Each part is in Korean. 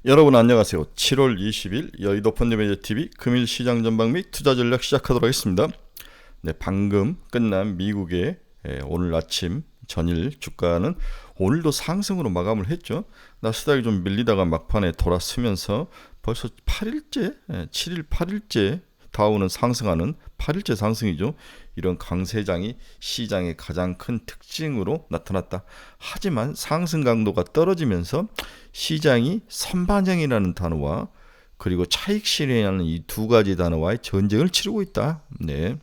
여러분 안녕하세요. 7월 20일 여의도 펀드매니저TV 금일 시장 전망 및 투자 전략 시작하도록 하겠습니다. 네, 방금 끝난 미국의 오늘 아침 전일 주가는 오늘도 상승으로 마감을 했죠. 나스닥이 좀 밀리다가 막판에 돌아서면서 벌써 8일째, 7일 8일째 다우는 상승하는 8일째 상승이죠. 이런 강세장이 시장의 가장 큰 특징으로 나타났다. 하지만 상승 강도가 떨어지면서 시장이 선반영이라는 단어와 그리고 차익 실현이라는 이 두 가지 단어와의 전쟁을 치르고 있다. 네.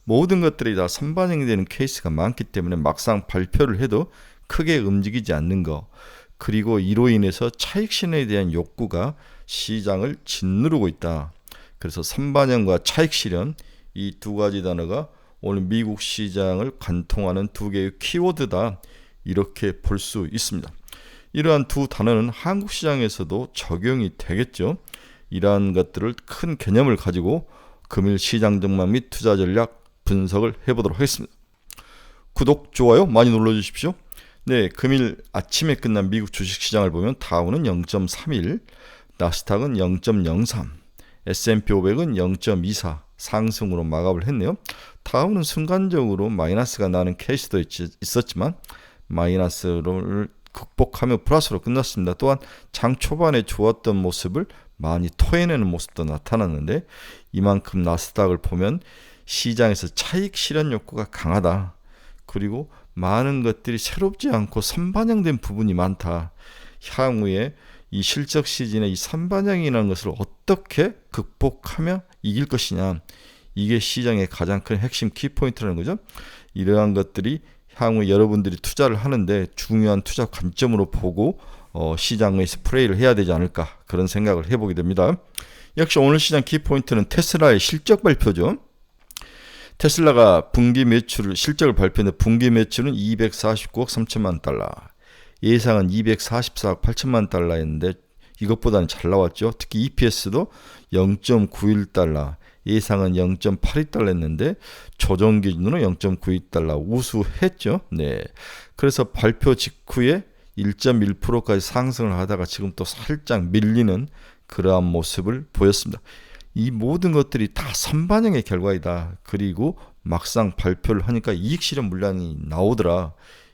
모든 것들이 다 선반영이 되는 케이스가 많기 때문에 막상 발표를 해도 크게 움직이지 않는 거, 그리고 이로 인해서 차익 실현에 대한 욕구가 시장을 짓누르고 있다. 그래서 선반영과 차익 실현, 이 두 가지 단어가 오늘 미국 시장을 관통하는 두 개의 키워드다, 이렇게 볼 수 있습니다. 이러한 두 단어는 한국 시장에서도 적용이 되겠죠. 이러한 것들을 큰 개념을 가지고 금일 시장 전망 및 투자 전략 분석을 해보도록 하겠습니다. 구독, 좋아요 많이 눌러주십시오. 네, 금일 아침에 끝난 미국 주식시장을 보면 다우는 0.31, 나스닥은 0.03, S&P 500은 0.24 상승으로 마감을 했네요. 다우는 순간적으로 마이너스가 나는 케이스도 있었지만 마이너스를 극복하며 플러스로 끝났습니다. 또한 장 초반에 좋았던 모습을 많이 토해내는 모습도 나타났는데, 이만큼 나스닥을 보면 시장에서 차익 실현 욕구가 강하다. 그리고 많은 것들이 새롭지 않고 선반영된 부분이 많다. 향후에 이 실적 시즌의 이 선반영이라는 것을 어떻게 극복하며 이길 것이냐, 이게 시장의 가장 큰 핵심 키포인트라는 거죠. 이러한 것들이 향후 여러분들이 투자를 하는데 중요한 투자 관점으로 보고 시장에서 플레이를 해야 되지 않을까, 그런 생각을 해보게 됩니다. 역시 오늘 시장 키포인트는 테슬라의 실적 발표죠. 테슬라가 분기 매출 실적을 발표했는데 분기 매출은 249억 3천만 달러, 예상은 244억 8천만 달러였는데 이것보다는 잘 나왔죠. 특히 EPS도 0.91달러, 예상은 0.82달러였는데 조정 기준으로 0.92달러 우수했죠. 네. 그래서 발표 직후에 1.1%까지 상승을 하다가 지금 또 살짝 밀리는 그러한 모습을 보였습니다. 이 모든 것들이 다 선반영의 결과이다. 그리고 막상 발표를 하니까 이익 실현 물량이 나오더라.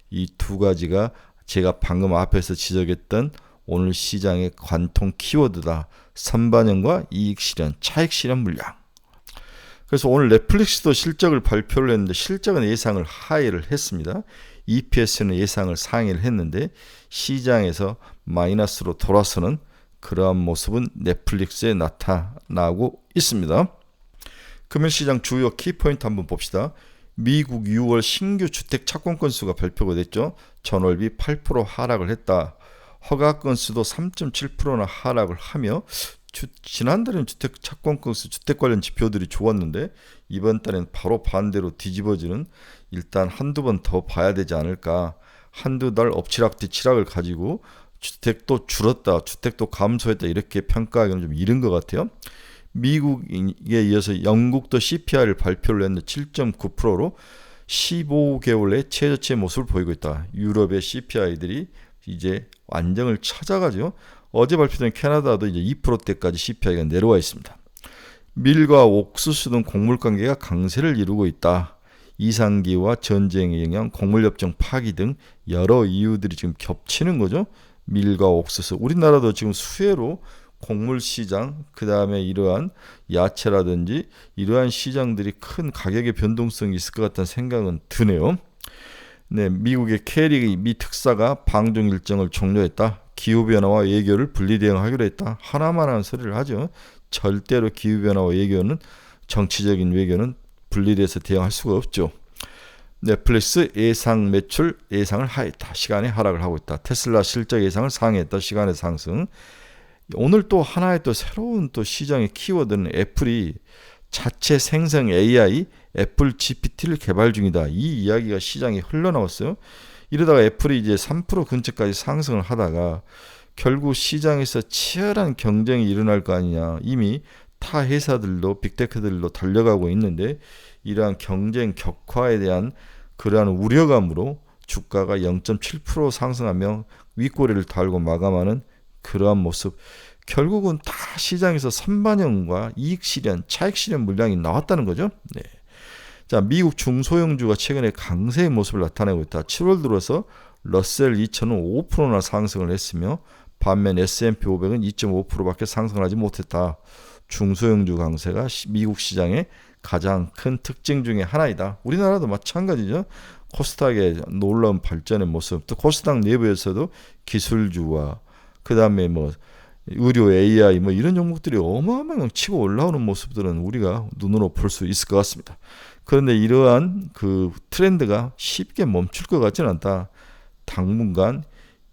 이 두 가지가 제가 방금 앞에서 지적했던 오늘 시장의 관통 키워드다. 선반영과 이익 실현, 차익 실현 물량. 그래서 오늘 넷플릭스도 실적을 발표를 했는데 실적은 예상을 하회를 했습니다. EPS는 예상을 상회를 했는데 시장에서 마이너스로 돌아서는 그러한 모습은 넷플릭스에 나타나고 있습니다. 금일시장 주요 키포인트 한번 봅시다. 미국 6월 신규 주택 착공 건수가 발표가 됐죠. 전월비 8% 하락을 했다. 허가 건수도 3.7%나 하락을 하며 지난달에는 주택 착공 건수, 주택 관련 지표들이 좋았는데 이번 달엔 바로 반대로 뒤집어지는, 일단 한두 번 더 봐야 되지 않을까. 한두 달 엎치락뒤치락을 가지고 주택도 줄었다, 주택도 감소했다, 이렇게 평가하기는 좀 이른 것 같아요. 미국에 이어서 영국도 CPI를 발표를 했는데 7.9%로 15개월의 최저치의 모습을 보이고 있다. 유럽의 CPI들이 이제 안정을 찾아가죠. 어제 발표된 캐나다도 이제 2%대까지 CPI가 내려와 있습니다. 밀과 옥수수 등 곡물 관계가 강세를 이루고 있다. 이상기후와 전쟁의 영향, 곡물협정 파기 등 여러 이유들이 지금 겹치는 거죠. 밀과 옥수수, 우리나라도 지금 수혜로 곡물 시장, 그 다음에 이러한 야채라든지 이러한 시장들이 큰 가격의 변동성이 있을 것 같다는 생각은 드네요. 네, 미국의 케리 미 특사가 방중 일정을 종료했다. 기후변화와 외교를 분리대응하기로 했다. 하나만 하는 소리를 하죠. 절대로 기후변화와 외교는, 정치적인 외교는 분리돼서 대응할 수가 없죠. 넷플릭스 예상 매출 예상을 하했다. 시간에 하락을 하고 있다. 테슬라 실적 예상을 상회했다. 시간의 상승. 오늘 또 하나의 또 새로운 또 시장의 키워드는 애플이 자체 생성 AI 애플 GPT를 개발 중이다. 이 이야기가 시장에 흘러나왔어요. 이러다가 애플이 이제 3% 근처까지 상승을 하다가 결국 시장에서 치열한 경쟁이 일어날 거 아니냐. 이미 타 회사들도 빅테크들도 달려가고 있는데 이러한 경쟁 격화에 대한 그러한 우려감으로 주가가 0.7% 상승하며 윗꼬리를 달고 마감하는 그러한 모습, 결국은 다 시장에서 선반영과 이익 실현, 차익 실현 물량이 나왔다는 거죠. 네. 자, 미국 중소형주가 최근에 강세의 모습을 나타내고 있다. 7월 들어서 러셀 2000은 5%나 상승을 했으며 반면 S&P 500은 2.5%밖에 상승을 하지 못했다. 중소형주 강세가 미국 시장의 가장 큰 특징 중에 하나이다. 우리나라도 마찬가지죠. 코스닥의 놀라운 발전의 모습, 또 코스닥 내부에서도 기술주와 그 다음에 뭐 의료, AI 뭐 이런 종목들이 어마어마하게 치고 올라오는 모습들은 우리가 눈으로 볼 수 있을 것 같습니다. 그런데 이러한 그 트렌드가 쉽게 멈출 것 같지는 않다. 당분간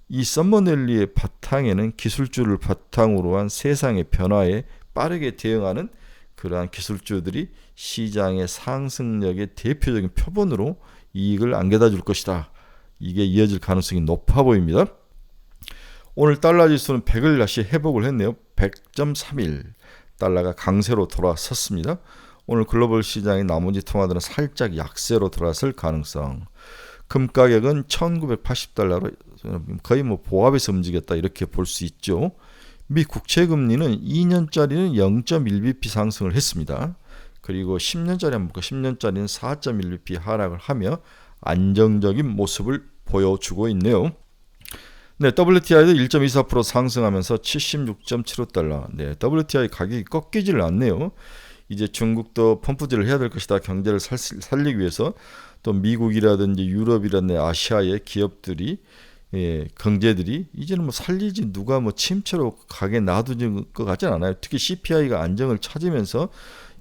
이 썸머랠리의 바탕에는 기술주를 바탕으로 한 세상의 변화에 빠르게 대응하는 그러한 기술주들이 시장의 상승력의 대표적인 표본으로 이익을 안겨다 줄 것이다. 이게 이어질 가능성이 높아 보입니다. 오늘 달러 지수는 100을 다시 회복을 했네요. 100.31. 달러가 강세로 돌아섰습니다. 오늘 글로벌 시장의 나머지 통화들은 살짝 약세로 돌아설 가능성. 금 가격은 1980달러로 거의 뭐 보합에서 움직였다 이렇게 볼 수 있죠. 미 국채금리는 2년짜리는 0.1bp 상승을 했습니다. 그리고 10년짜리 한번 볼까? 10년짜리는 4.1bp 하락을 하며 안정적인 모습을 보여주고 있네요. 네, WTI도 1.24% 상승하면서 76.75달러. 네, WTI 가격이 꺾이지를 않네요. 이제 중국도 펌프질을 해야 될 것이다. 경제를 살리기 위해서 또 미국이라든지 유럽이라든지 아시아의 기업들이 경제들이 이제는 뭐 살리지 누가 뭐 침체로 가게 놔두는 것 같지는 않아요. 특히 CPI가 안정을 찾으면서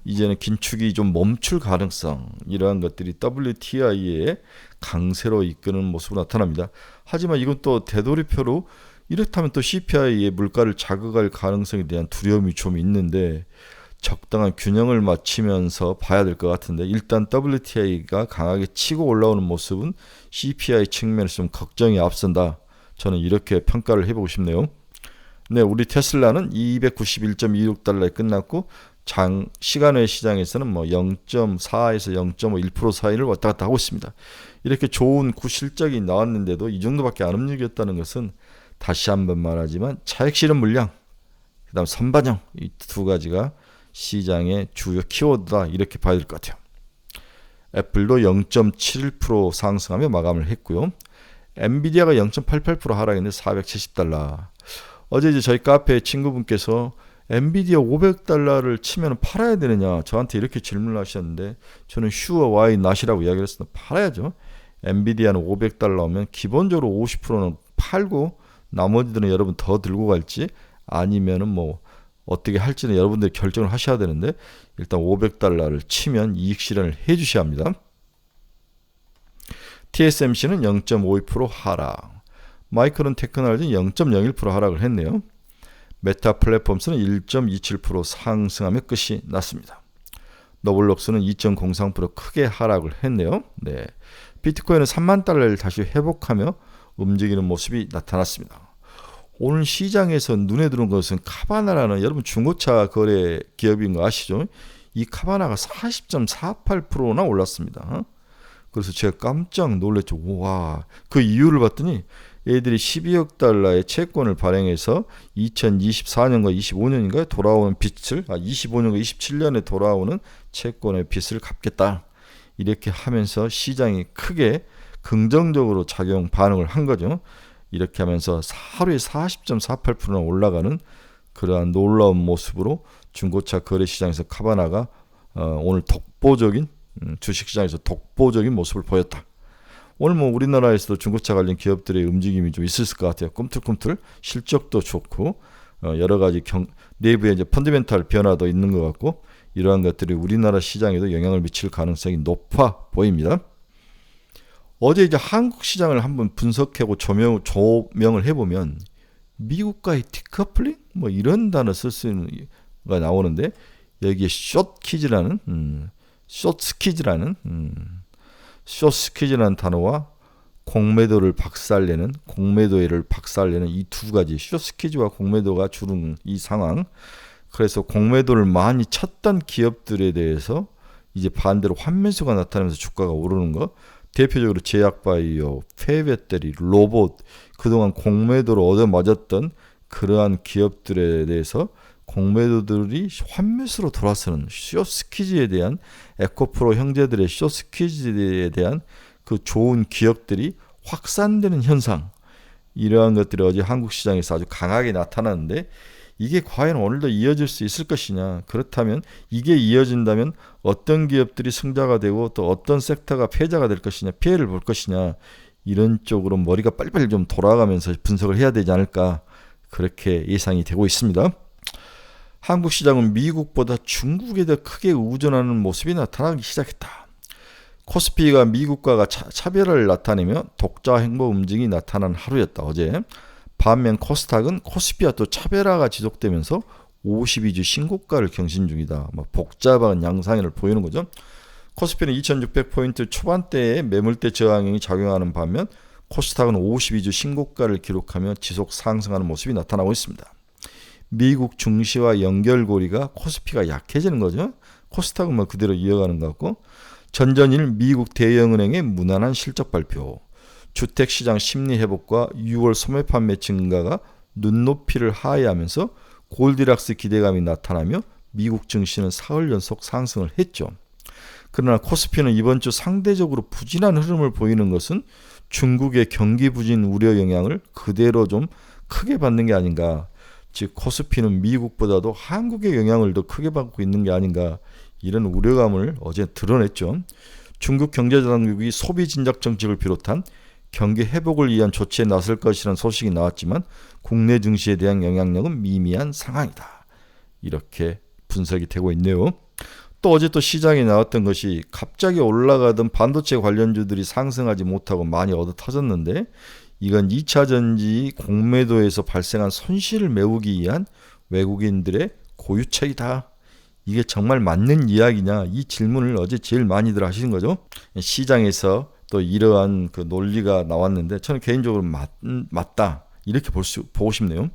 이제는 긴축이 좀 멈출 가능성, 이러한 것들이 WTI의 강세로 이끄는 모습으로 나타납니다. 하지만 이건 또 되돌이표로 이렇다면 또 CPI의 물가를 자극할 가능성에 대한 두려움이 좀 있는데 적당한 균형을 맞추면서 봐야 될 것 같은데, 일단 WTI가 강하게 치고 올라오는 모습은 CPI 측면에서 좀 걱정이 앞선다. 저는 이렇게 평가를 해보고 싶네요. 네, 우리 테슬라는 291.26달러에 끝났고 시간외 시장에서는 뭐 0.4에서 0.1% 사이를 왔다 갔다 하고 있습니다. 이렇게 좋은 구실적이 나왔는데도 이 정도밖에 안 움직였다는 것은 다시 한번 말하지만 차익 실현 물량, 그 다음 선반영, 이 두 가지가 시장의 주요 키워드다 이렇게 봐야 될 것 같아요. 애플도 0.71% 상승하며 마감을 했고요. 엔비디아가 0.88% 하락했는데 470달러. 어제 이제 저희 카페 친구분께서 엔비디아 500달러를 치면 팔아야 되느냐 저한테 이렇게 질문을 하셨는데 저는 sure why not이라고 이야기를 했습니다. 팔아야죠. 엔비디아는 500달러 오면 기본적으로 50%는 팔고 나머지들은 여러분 더 들고 갈지 아니면은 뭐 어떻게 할지는 여러분들이 결정을 하셔야 되는데 일단 500달러를 치면 이익 실현을 해 주셔야 합니다. TSMC는 0.52% 하락. 마이크론 테크놀로지는 0.01% 하락을 했네요. 메타 플랫폼스는 1.27% 상승하며 끝이 났습니다. 너블록스는 2.03% 크게 하락을 했네요. 네. 비트코인은 3만 달러를 다시 회복하며 움직이는 모습이 나타났습니다. 오늘 시장에서 눈에 들어온 것은 카바나라는 여러분 중고차 거래 기업인 거 아시죠? 이 카바나가 40.48%나 올랐습니다. 그래서 제가 깜짝 놀랐죠. 와, 그 이유를 봤더니 애들이 12억 달러의 채권을 발행해서 2024년과 25년인가에 돌아오는 빚을 25년과 27년에 돌아오는 채권의 빚을 갚겠다. 이렇게 하면서 시장이 크게 긍정적으로 반응을 한 거죠. 이렇게 하면서 하루에 40.48%나 올라가는 그러한 놀라운 모습으로 중고차 거래시장에서 카바나가 오늘 독보적인 주식시장에서 독보적인 모습을 보였다. 오늘 뭐 우리나라에서도 중고차 관련 기업들의 움직임이 좀 있을 것 같아요. 꿈틀꿈틀 실적도 좋고 여러 가지 내부에 이제 펀더멘탈 변화도 있는 것 같고 이러한 것들이 우리나라 시장에도 영향을 미칠 가능성이 높아 보입니다. 어제 이제 한국 시장을 한번 분석하고 조명을 해보면 미국과의 디커플링 뭐 이런 단어 쓸 수가 나오는데 여기에 숏스퀴즈라는 단어와 공매도를 박살내는 이 두 가지 숏스퀴즈와 공매도가 주는 이 상황. 그래서 공매도를 많이 쳤던 기업들에 대해서 이제 반대로 환매수가 나타나면서 주가가 오르는 거. 대표적으로 제약바이오, 폐배터리, 로봇, 그동안 공매도로 얻어맞았던 그러한 기업들에 대해서 공매도들이 환매수로 돌아서는 쇼스퀴즈에 대한 에코프로 형제들의 쇼스퀴즈에 대한 그 좋은 기억들이 확산되는 현상, 이러한 것들이 어제 한국 시장에서 아주 강하게 나타났는데 이게 과연 오늘도 이어질 수 있을 것이냐. 그렇다면 이게 이어진다면 어떤 기업들이 승자가 되고 또 어떤 섹터가 패자가 될 것이냐, 피해를 볼 것이냐, 이런 쪽으로 머리가 빨리빨리 좀 돌아가면서 분석을 해야 되지 않을까, 그렇게 예상이 되고 있습니다. 한국 시장은 미국보다 중국에 더 크게 의존하는 모습이 나타나기 시작했다. 코스피가 미국과 차별화를 나타내며 독자 행보 움직임이 나타난 하루였다, 어제. 반면 코스닥은 코스피와 또 차별화가 지속되면서 52주 신고가를 경신 중이다. 복잡한 양상을 보이는 거죠. 코스피는 2600포인트 초반대에 매물대 저항이 작용하는 반면 코스닥은 52주 신고가를 기록하며 지속 상승하는 모습이 나타나고 있습니다. 미국 증시와 연결고리가 코스피가 약해지는 거죠. 코스닥은 그대로 이어가는 것 같고, 전전일 미국 대형은행의 무난한 실적 발표, 주택시장 심리회복과 6월 소매 판매 증가가 눈높이를 하회하면서 골디락스 기대감이 나타나며 미국 증시는 사흘 연속 상승을 했죠. 그러나 코스피는 이번 주 상대적으로 부진한 흐름을 보이는 것은 중국의 경기 부진 우려 영향을 그대로 좀 크게 받는 게 아닌가. 즉 코스피는 미국보다도 한국의 영향을 더 크게 받고 있는 게 아닌가, 이런 우려감을 어제 드러냈죠. 중국 경제당국이 소비 진작 정책을 비롯한 경기 회복을 위한 조치에 나설 것이라는 소식이 나왔지만 국내 증시에 대한 영향력은 미미한 상황이다, 이렇게 분석이 되고 있네요. 또 어제 또 시장에 나왔던 것이 갑자기 올라가던 반도체 관련주들이 상승하지 못하고 많이 얻어 터졌는데, 이건 2차 전지 공매도에서 발생한 손실을 메우기 위한 외국인들의 고유책이다. 이게 정말 맞는 이야기냐, 이 질문을 어제 제일 많이들 하시는 거죠. 시장에서 또 이러한 그 논리가 나왔는데 저는 개인적으로 맞다, 이렇게 보고 싶네요.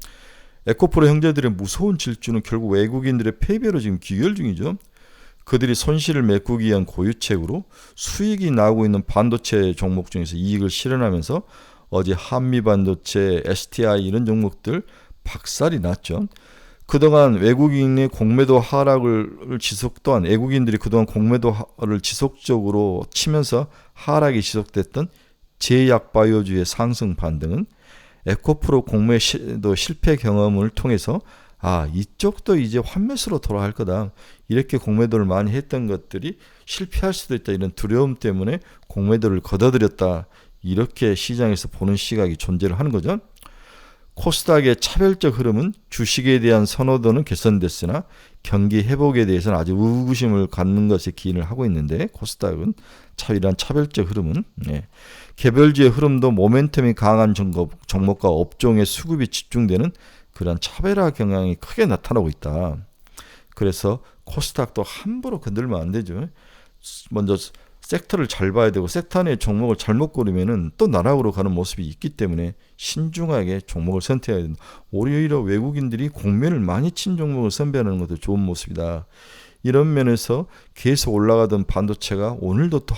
에코프로 형제들의 무서운 질주는 결국 외국인들의 패배로 지금 귀결 중이죠. 그들이 손실을 메꾸기 위한 고유책으로 수익이 나오고 있는 반도체 종목 중에서 이익을 실현하면서 어제 한미반도체, STI 이런 종목들 박살이 났죠. 그동안 외국인의 공매도 하락을 또한 외국인들이 그동안 공매도를 지속적으로 치면서 하락이 지속됐던 제약바이오주의 상승 반등은 에코프로 공매도 실패 경험을 통해서 이쪽도 이제 환매수로 돌아갈 거다, 이렇게 공매도를 많이 했던 것들이 실패할 수도 있다, 이런 두려움 때문에 공매도를 걷어들였다, 이렇게 시장에서 보는 시각이 존재를 하는 거죠. 코스닥의 차별적 흐름은 주식에 대한 선호도는 개선됐으나 경기 회복에 대해서는 아주 의구심을 갖는 것에 기인을 하고 있는데, 코스닥은 이러한 차별적 흐름은 개별주의 흐름도 모멘텀이 강한 종목과 업종의 수급이 집중되는 그런 차별화 경향이 크게 나타나고 있다. 그래서 코스닥도 함부로 건들면 안 되죠. 먼저 섹터를 잘 봐야 되고, 섹터 내 종목을 잘못 고르면은 또 나락으로 가는 모습이 있기 때문에 신중하게 종목을 선택해야 된다. 오히려 외국인들이 공매를 많이 친 종목을 선별하는 것도 좋은 모습이다. 이런 면에서 계속 올라가던 반도체가 오늘도 또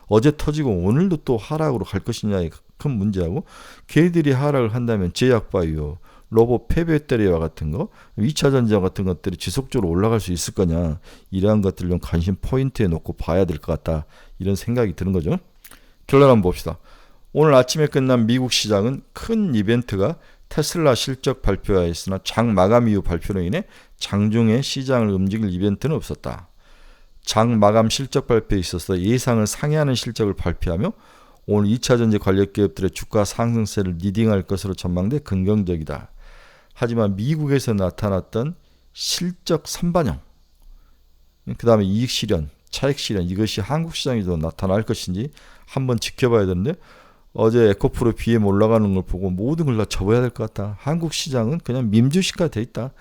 어제 터지고 오늘도 또 하락으로 갈 것이냐의 큰 문제하고, 걔들이 하락을 한다면 제약바이오, 로봇 폐배터리와 같은 거, 2차 전지와 같은 것들이 지속적으로 올라갈 수 있을 거냐, 이러한 것들을 좀 관심 포인트에 놓고 봐야 될 것 같다, 이런 생각이 드는 거죠. 결론 한번 봅시다. 오늘 아침에 끝난 미국 시장은 큰 이벤트가 테슬라 실적 발표였으나 장 마감 이후 발표로 인해 장중에 시장을 움직일 이벤트는 없었다. 장 마감 실적 발표에 있어서 예상을 상회하는 실적을 발표하며 오늘 2차 전지 관련 기업들의 주가 상승세를 리딩할 것으로 전망돼 긍정적이다. 하지만 미국에서 나타났던 실적 선반영, 그 다음에 이익 실현, 차익 실현, 이것이 한국 시장에도 나타날 것인지 한번 지켜봐야 되는데, 어제 에코프로 BM 올라가는 걸 보고 모든 걸 다 접어야 될 것 같다. 한국 시장은 그냥 밈주식화 돼 있다.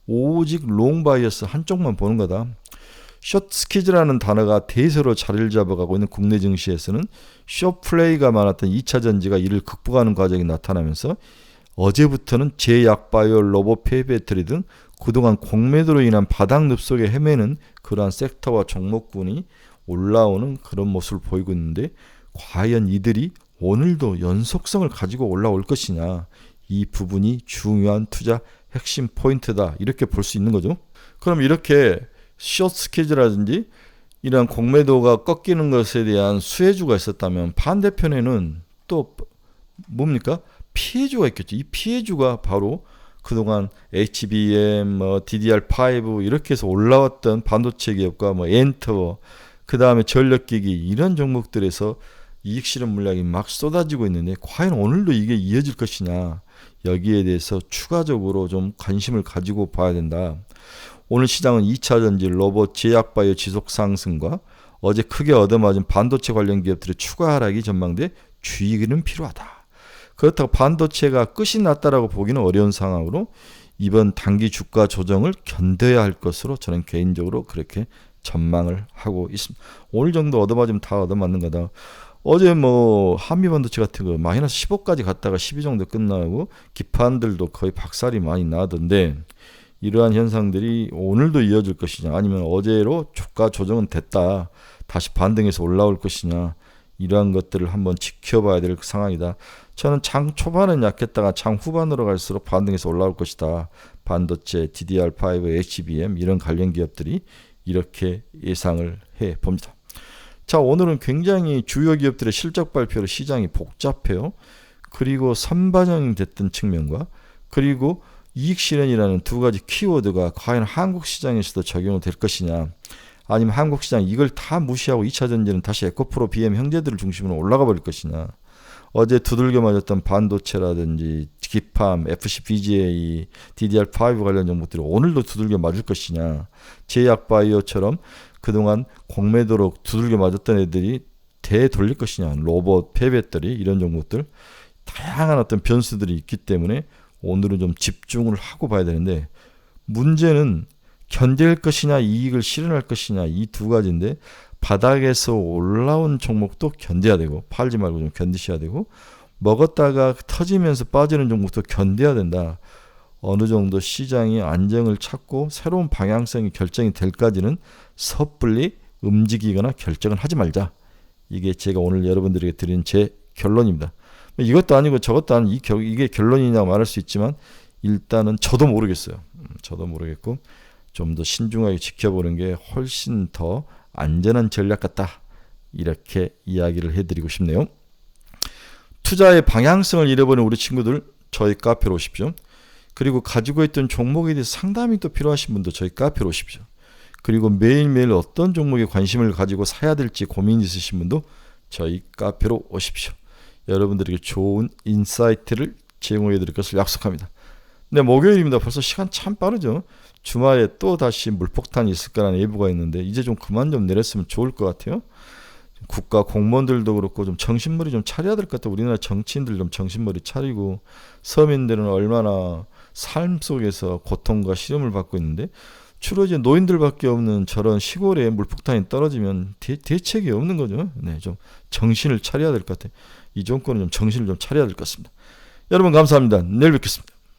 오직 롱바이어스 한쪽만 보는 거다. 숏스퀴즈라는 단어가 대세로 자리를 잡아가고 있는 국내 증시에서는 숏플레이가 많았던 2차 전지가 이를 극복하는 과정이 나타나면서 어제부터는 제약바이오, 로봇 폐배터리 등 그동안 공매도로 인한 바닥 늪속에 헤매는 그러한 섹터와 종목군이 올라오는 그런 모습을 보이고 있는데, 과연 이들이 오늘도 연속성을 가지고 올라올 것이냐, 이 부분이 중요한 투자 핵심 포인트다. 이렇게 볼 수 있는 거죠. 그럼 이렇게 숏 스퀴즈라든지 이러한 공매도가 꺾이는 것에 대한 수혜주가 있었다면 반대편에는 또 뭡니까? 피해주가 있겠죠. 이 피해주가 바로 그동안 HBM, DDR5 이렇게 해서 올라왔던 반도체 기업과 엔터, 그 다음에 전력기기 이런 종목들에서 이익 실현 물량이 막 쏟아지고 있는데 과연 오늘도 이게 이어질 것이냐, 여기에 대해서 추가적으로 좀 관심을 가지고 봐야 된다. 오늘 시장은 2차 전지, 로봇, 제약바이오 지속 상승과 어제 크게 얻어맞은 반도체 관련 기업들의 추가 하락이 전망돼 주의는 필요하다. 그렇다고 반도체가 끝이 났다라고 보기는 어려운 상황으로 이번 단기 주가 조정을 견뎌야 할 것으로 저는 개인적으로 그렇게 전망을 하고 있습니다. 오늘 정도 얻어맞으면 다 얻어맞는 거다. 어제 한미반도체 같은 거 마이너스 15까지 갔다가 12 정도 끝나고 기판들도 거의 박살이 많이 나던데, 이러한 현상들이 오늘도 이어질 것이냐, 아니면 어제로 주가 조정은 됐다 다시 반등해서 올라올 것이냐, 이러한 것들을 한번 지켜봐야 될 상황이다. 저는 장 초반은 약했다가 장 후반으로 갈수록 반등해서 올라올 것이다. 반도체, DDR5, HBM 이런 관련 기업들이 이렇게 예상을 해 봅니다. 자, 오늘은 굉장히 주요 기업들의 실적 발표로 시장이 복잡해요. 그리고 선반영이 됐던 측면과 그리고 이익 실현이라는 두 가지 키워드가 과연 한국 시장에서도 적용이 될 것이냐, 아니면 한국 시장 이걸 다 무시하고 2차 전지는 다시 에코프로, BM 형제들을 중심으로 올라가 버릴 것이냐. 어제 두들겨 맞았던 반도체라든지 기팜, FC, BGA, DDR5 관련 종목들이 오늘도 두들겨 맞을 것이냐. 제약바이오처럼 그동안 공매도로 두들겨 맞았던 애들이 되돌릴 것이냐. 로봇, 폐배터리 이런 종목들 다양한 어떤 변수들이 있기 때문에 오늘은 좀 집중을 하고 봐야 되는데, 문제는 견딜 것이냐 이익을 실현할 것이냐 이 두 가지인데, 바닥에서 올라온 종목도 견뎌야 되고 팔지 말고 좀 견디셔야 되고, 먹었다가 터지면서 빠지는 종목도 견뎌야 된다. 어느 정도 시장이 안정을 찾고 새로운 방향성이 결정이 될까지는 섣불리 움직이거나 결정을 하지 말자. 이게 제가 오늘 여러분들에게 드린 제 결론입니다. 이것도 아니고 저것도 아니고 이게 결론이냐고 말할 수 있지만 일단은 저도 모르겠어요. 저도 모르겠고 좀 더 신중하게 지켜보는 게 훨씬 더 안전한 전략 같다. 이렇게 이야기를 해드리고 싶네요. 투자의 방향성을 잃어버린 우리 친구들 저희 카페로 오십시오. 그리고 가지고 있던 종목에 대해서 상담이 또 필요하신 분도 저희 카페로 오십시오. 그리고 매일매일 어떤 종목에 관심을 가지고 사야 될지 고민 있으신 분도 저희 카페로 오십시오. 여러분들에게 좋은 인사이트를 제공해 드릴 것을 약속합니다. 네, 목요일입니다. 벌써 시간 참 빠르죠. 주말에 또 다시 물폭탄이 있을 거라는 예보가 있는데 이제 좀 그만 좀 내렸으면 좋을 것 같아요. 국가 공무원들도 그렇고 좀 정신머리 좀 차려야 될 것 같아요. 우리나라 정치인들 좀 정신머리 차리고, 서민들은 얼마나 삶 속에서 고통과 시름을 받고 있는데 주로 이제 노인들밖에 없는 저런 시골에 물폭탄이 떨어지면 대책이 없는 거죠. 네, 좀 정신을 차려야 될 것 같아요. 이 정권은 좀 정신을 좀 차려야 될 것 같습니다. 여러분 감사합니다. 내일 뵙겠습니다.